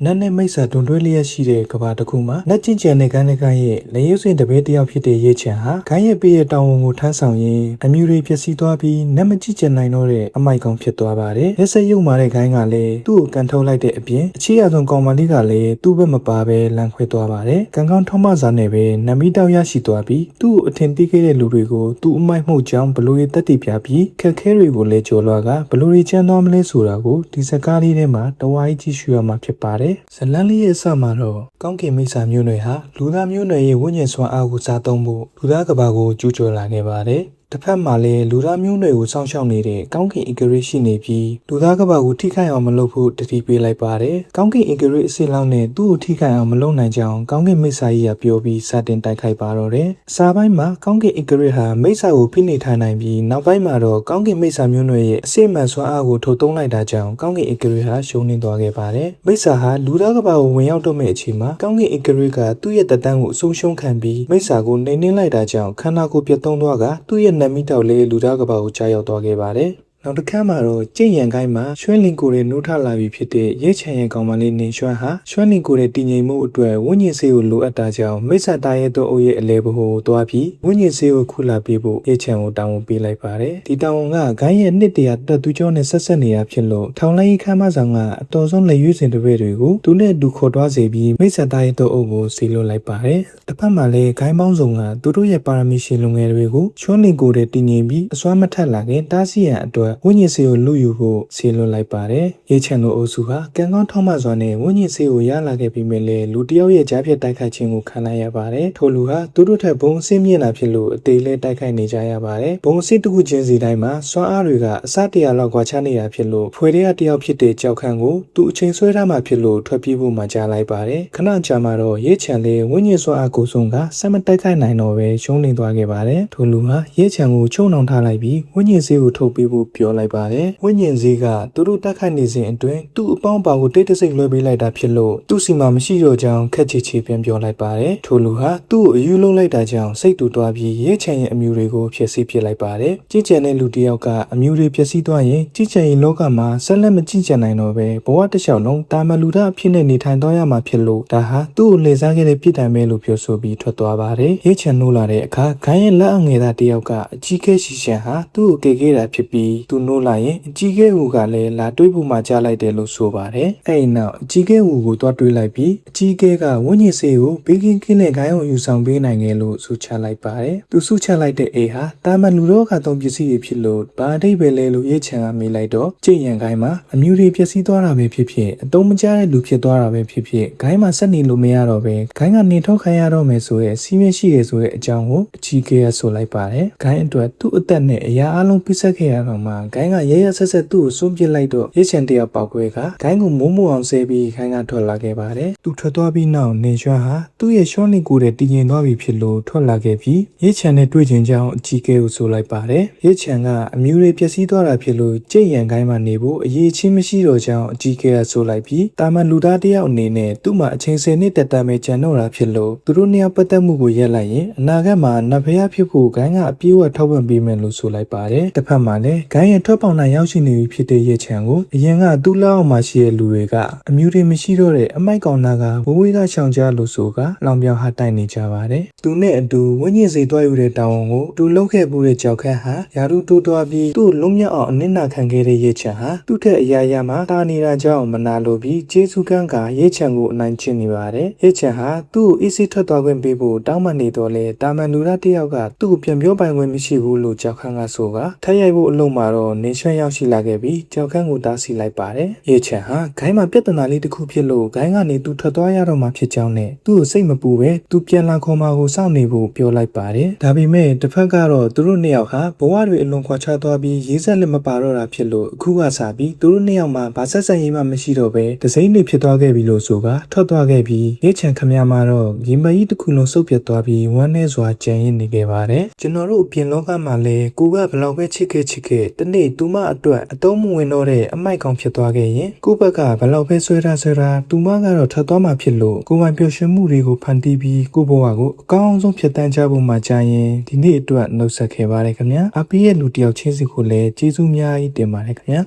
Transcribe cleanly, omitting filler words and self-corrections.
နတ်နဲ့မိတ်ဆာတွန်တွဲလျက်ရှိတဲ့ကဘာတစ်ခုမှာနတ်ချင်းချန်တဲ့ကန်းတဲ့ကန်းရဲ့လက်ရုပ်စင်တပည့်တယောက်ဖြစ်တဲ့ရေချန်ဟာဂိုင်းရဲ့ပေးရဲ့တောင်ဝန်ကိုထမ်းဆောင်ရင်းအမျိုးတွေပျက်စီးသွားပြီးနတ်မကြည့်ချင်နိုင်တော့တဲ့အမိုက်ကောင်ဖြစ်သွားပါတယ်။လက်ဆက်ရုပ်မာတဲ့ဂိုင်းကလည်းသူ့ကိုကန်ထုတ်လိုက်တဲ့အပြင်အခြေအဆုံးကောင်မလေးကလည်းသူ့ဘက်မပါဘဲလန်ခွဲသွားပါတယ်။ကံကောင်းထောမစာနဲ့ပဲနမီတောက်ရရှိသွားပြီးသူ့ကိုအထင်သေးခဲ့တဲ့လူတွေကိုသူ့အမိုက်မှုကြောင့်ဘလို့ရတက်တည်ပြပြီးခက်ခဲတွေကိုလည်းကြော်လွှားကဘလို့ရချမ်းသွားမလဲဆိုတာကိုဒီစကားလေးထဲမှာတဝိုင်းကြည့်ရှုရမှာဖြစ်ပါတယ်။ဇလန်းလေးရဲ့အစမှာတော့ကောင်းကင်မိတ်ဆာမျိုးနွယ်ဟာလူသားမျိုးနွယ်ရဲ့ဝိညာဉ်စွမ်းအားကိုစားသုံးဖို့လူသားကဘာကိုကျူးကျော်လာခဲ့ပါတယ်။တစ်ဖက်မှာလည်းလူသားမျိုးနွယ်ကိုစောင့်ရှောက်နေတဲ့ကောင်းကင်အင်္ဂရိရှိနေပြီးလူသားကဘာကိုထိခိုက်အောင်မလုပ်ဖို့တတိပေးလိုက်ပါတယ်။ကောင်းကင်အင်္ဂရိအစစ်လောက်နဲ့သူ့ကိုထိခိုက်အောင်မလုပ်နိုင်ကြအောင်ကောင်းကင်မိတ်ဆာကြီးကပြောပြီးစတင်တိုက်ခိုက်ပါတော့တယ်။အစာပိုင်းမှာကောင်းကင်အင်္ဂရိဟာမိတ်ဆာကိုဖိနှိပ်ထားနိုင်ပြီးနောက်ပိုင်းမှာတော့ကောင်းကင်မိတ်ဆာမျိုးနွယ်ရဲ့အစစ်မှန်စွမ်းအားကိုထုတ်သုံးလိုက်တာကြောင့်ကောင်းကင်အင်္ဂရိဟာရှုံးနိမ့်သွားခဲ့ပါတယ်။မိတ်ဆာဟာလူသားကဘာကိုဝင်ရောက်တော့မဲ့အချိန်မှာကောင်းကင်အင်္ဂရိကသူ့ရဲ့တပ်တန်းကိုအဆုံးရှုံးခံပြီးမိတ်ဆာကိုနှိမ်နင်းလိုက်တာကြောင့်ခန္ဓာကိုယ်ပြတ်သုံးသွားကသူ့ရဲ့နမီတောက်လေးလူသားကဘာကိုကြားရောက်သွားခဲ့ပါတယ်။နောက်တစ်ခါမှာတော့ကျင့်ရန်ကိုင်းမှာရွှဲလင်ကိုရဲ့နှုတ်ထလာပြီးဖြစ်တဲ့ရဲချံရဲ့ကောင်မလေးနေရွှမ်းဟာရွှဲလင်ကိုရဲ့တည်ငြိမ်မှုအတွက်ဝိညာဉ်ဆေးကိုလိုအပ်တာကြောင့်မိစ္ဆာတာရဲ့တို့အုပ်ရဲ့အလဲဘဟုကိုတွားပြီးဝိညာဉ်ဆေးကိုခုလာပေးဖို့ရဲချံကိုတောင်းဝန်ပေးလိုက်ပါတယ်။ဒီတောင်းဝန်ကဂိုင်းရဲ့နှစ်တရာတက်သူကျော်နဲ့ဆက်ဆက်နေတာဖြစ်လို့ထောင်လိုက်ခမ်းမဆောင်ကအတော်ဆုံးလက်ရွေးစင်တပည့်တွေကိုသူနဲ့အတူခေါ်တွားစေပြီးမိစ္ဆာတာရဲ့တို့အုပ်ကိုစီလွတ်လိုက်ပါတယ်။တစ်ဖက်မှာလည်းဂိုင်းပေါင်းစုံကသူတို့ရဲ့ပါရမီရှင်လူငယ်တွေကိုရွှဲလင်ကိုရဲ့တည်ငြိမ်ပြီးအစွမ်းမထက်လာခင်တားဆီးရန်အတွက်ဝိညာဉ်ဆေးကိုယူဖို့ဆေးလွတ်လိုက်ပါတယ်။ရဲချန်တို့အုပ်စုဟာကံကောင်းထောက်မှစွာနဲ့ဝိညာဉ်ဆေးကိုရလာခဲ့ပြီးမြဲလေလူတယောက်ရဲ့ကြားဖြတ်တိုက်ခိုက်ခြင်းကိုခံလိုက်ရပါတယ်။ထိုလူဟာသူတို့ထက်ဘုံအဆင့်မြင့်လာဖြစ်လို့အသေးလဲတိုက်ခိုက်နေကြရပါတယ်။ဘုံအဆင့်တစ်ခုချင်းစီတိုင်းမှာစွမ်းအားတွေကအစတရလောက်ကွာခြားနေတာဖြစ်လို့ဖွေတွေကတယောက်ဖြစ်တဲ့ကြောက်ခန့်ကိုသူအချိန်ဆွဲထားမှဖြစ်လို့ထွက်ပြေးဖို့မှကြားလိုက်ပါတယ်။ခဏကြာမှတော့ရဲချန်လေးဝိညာဉ်စွမ်းအားကိုဆုံးကဆက်မတိုက်ခိုက်နိုင်တော့ပဲရှုံးနေသွားခဲ့ပါတယ်။ထိုလူဟာရဲချန်ကိုချုံနှောင်ထားလိုက်ပြီးဝိညာဉ်ဆေးကိုထုတ်ပေးဖို့ပြောလိုက်ပါတယ်။ဝိညာဉ်ဆေးကသူတို့တက်ခိုက်နေစဉ်အတွင်းသူ့အပေါင်းပါကိုတိတ်တဆိတ်လွှဲပေးလိုက်တာဖြစ်လို့သူ့စီမှာမရှိတော့ကြောင်းခက်ချီချီပြန်ပြောလိုက်ပါတယ်။ထိုလူဟာသူ့ကိုအယူလုံးလိုက်တာကြောင့်စိတ်တူသွားပြီးရဲချန်ရဲ့အမျိုးတွေကိုဖျက်ဆီးပစ်လိုက်ပါတယ်။ကြည်ကြံတဲ့လူတစ်ယောက်ကအမျိုးတွေဖျက်ဆီးသွားရင်ကြည်ကြံရင်လောကမှာဆက်လက်မကြည်ကြံနိုင်တော့ပဲဘဝတစ်လျှောက်လုံးတာမလူသားအဖြစ်နဲ့နေထိုင်သွားရမှာဖြစ်လို့ဒါဟာသူ့ကိုလှည့်စားခဲ့တဲ့ပြစ်ဒဏ်ပဲလို့ပြောဆိုပြီးထွက်သွားပါတယ်။ရဲချန်နိုးလာတဲ့အခါဂိုင်းရဲ့လက်အငယ်သားတစ်ယောက်ကအကြီးခဲရှိရှန်ဟာသူ့ကိုကေခဲ့တာဖြစ်ပြီးသူနိုးလာရင်အကြီးခဲဟူကလည်းလာတွေးဖို့မှကြားလိုက်တယ်လို့ဆိုပါတယ်။အဲဒီနောက်အကြီးကဲဟူကိုတွားတွေးလိုက်ပြီးအကြီးကဲကဝိညာဉ်ဆေးကိုဘေးကင်းကင်းနဲ့ဂိုင်းအောင်ယူဆောင်ပေးနိုင်တယ်လို့ဆိုချလိုက်ပါတယ်။သူဆုချလိုက်တဲ့အေဟာတာမန်လူတော့ကတော့ပစ္စည်းတွေဖြစ်လို့ဘာအဓိပ္ပာယ်လဲလို့ရေးချင်ကမေးလိုက်တော့ကြည်ရန်ဂိုင်းမှာအမျိုးတွေပျက်စီးသွားတာပဲဖြစ်ဖြစ်အတုံးမကျတဲ့လူဖြစ်သွားတာပဲဖြစ်ဖြစ်ဂိုင်းမှာဆက်နေလို့မရတော့ပဲဂိုင်းကနေထုတ်ခံရတော့မယ်ဆိုတဲ့စီးမင်းရှိရဆိုတဲ့အကြောင်းကိုအကြီးကဲကဆိုလိုက်ပါတယ်။ဂိုင်းအတွက်သူ့အသက်နဲ့အရာအလုံးပြစ်ဆက်ခဲ့ရတော့မှဂိုင်းကရရဆက်ဆက်သူ့ကိုစွန့်ပစ်လိုက်တော့ရေးချင်တယောက်ပေါက်ကွဲကဂိုင်းကိုမိုးမိုးအောင်ဆဲပြီးခိုင်းကထွက်လာခဲ့ပါတယ်။သူထွက်သွားပြီးနောက်နေရွှမ်းဟာသူ့ရဲ့ရှောင်းလင်ကိုယ်တဲ့တည်ငြိမ်သွားပြီဖြစ်လို့ထွက်လာခဲ့ပြီးရဲချန်နဲ့တွေ့ချင်ကြောင်းအကြီးကဲကိုဆိုလိုက်ပါတယ်။ရဲချန်ကအမျိုးတွေပျက်စီးသွားတာဖြစ်လို့ကြိတ်ရန်ခိုင်းမှနေဖို့အရေးချင်းမရှိတော့ကြောင်းအကြီးကဲကဆိုလိုက်ပြီးတာမန်လူသားတယောက်အနေနဲ့သူ့မှာအချိန်10နှစ်တက်တမ်းပဲကြံတော့တာဖြစ်လို့သူတို့နှစ်ယောက်ပတ်သက်မှုကိုရက်လိုက်ရင်အနာဂတ်မှာနတ်ဖျားဖြစ်ဖို့ဂိုင်းကအပြေးဝထောက်ပံ့ပေးမယ်လို့ဆိုလိုက်ပါတယ်။တစ်ဖက်မှာလည်းဂိုင်းရဲ့ထွက်ပေါက်နိုင်ရောက်ရှိနေပြီဖြစ်တဲ့ရဲချန်ကိုအရင်ကသူ့လက်အောက်မှာရှိတဲ့လူတွေကအမျိုးတွေမရှိတော့တဲ့အမိုက်ကောင်နာကဝဝေးကရှောင်ကြလို့ဆိုကလောင်ပြောင်ဟာတိုက်နေကြပါတယ်။သူနဲ့အတူဝိညာဉ်စေသွားယူတဲ့တောင်ဝန်ကိုသူလှုပ်ခဲ့မှုတဲ့ကြောက်ခန့်ဟာယာရုတိုးသွားပြီးသူ့လုံးမြောက်အောင်အနစ်နာခံခဲ့တဲ့ရဲချန်ဟာသူ့ထက်အရာရာမှာတာနေတာကြောင့်မနာလိုပြီးကျေးဇူးကန်းကရဲချန်ကိုအနိုင်ကျင့်နေပါတယ်။ရဲချန်ဟာသူ့ကိုအေးဆေးထွက်သွားခွင့်ပေးဖို့တောင်းပန်နေတော့လေတာမန်လူသားတစ်ယောက်ကသူ့ကိုပြန်ပြောပိုင်ခွင့်မရှိဘူးလို့ကြောက်ခန့်ကဆိုကထပ်ရိုက်ဖို့အလုံးမှာတော့နေရွှဲရောက်ရှိလာခဲ့ပြီးကြောက်ခန့်ကိုတားဆီးလိုက်ပါတယ်။ရဲချန်ဟာဂိုင်းမှာပြဿနာလေးတစ်ခုဖြစ်လို့ဂိုင်းကနေသူထွက်သွားရတော့မှဖြစ်ကြောင်းနဲ့သူ့ကိုစိတ်မပူပဲသူပြန်လာခေါ်မှာကိုစောင့်နေဖို့ပြောလိုက်ပါတယ်။ဒါပေမဲ့တစ်ဖက်ကတော့သူတို့နှစ်ယောက်ဟာဘဝတွေအလွန်ခွာခြားသွားပြီးရေးဆက်လက်မပါတော့တာဖြစ်လို့အခုကစပြီးသူတို့နှစ်ယောက်မှာဗာဆက်ဆံရေးမှမရှိတော့ပဲတစိမ့်တွေဖြစ်သွားခဲ့ပြီလို့ဆိုကထွက်သွားခဲ့ပြီးရဲချန်ခမရမှာတော့ဂိမကြီးတစ်ခုလုံးစုပ်ပြတ်သွားပြီးဝမ်းနည်းစွာကြံရစ်နေခဲ့ပါတယ်။ကျွန်တော်တို့အပြင်လောကမှာလည်းကိုကဘလောက်ပဲချစ်ခဲ့တနေ့သူမအတွက်အတုံးမဝင်တော့တဲ့အမိုက်ကောင်ဖြစ်သွားခဲ့ရင်ကိုဘက်ကဘလောက်ပဲဆွဲထားသူမကတော့ထွက်သွားမှာဖြစ်လို့ကိုပိုင်ပျော်ရွှင်မှုတွေကိုဖန်တီးပြီးကိုဘဝကိုအကောင်းဆုံးဖြတ်တန်းကြဖို့မှကြာရင်ဒီနေ့အတွက်နှုတ်ဆက်ခဲ့ပါတယ်ခင်ဗျာအပီးရဲ့လူတယောက်ချင်းစီကိုလည်းကျေးဇူးများကြီးတင်ပါတယ်ခင်ဗျာ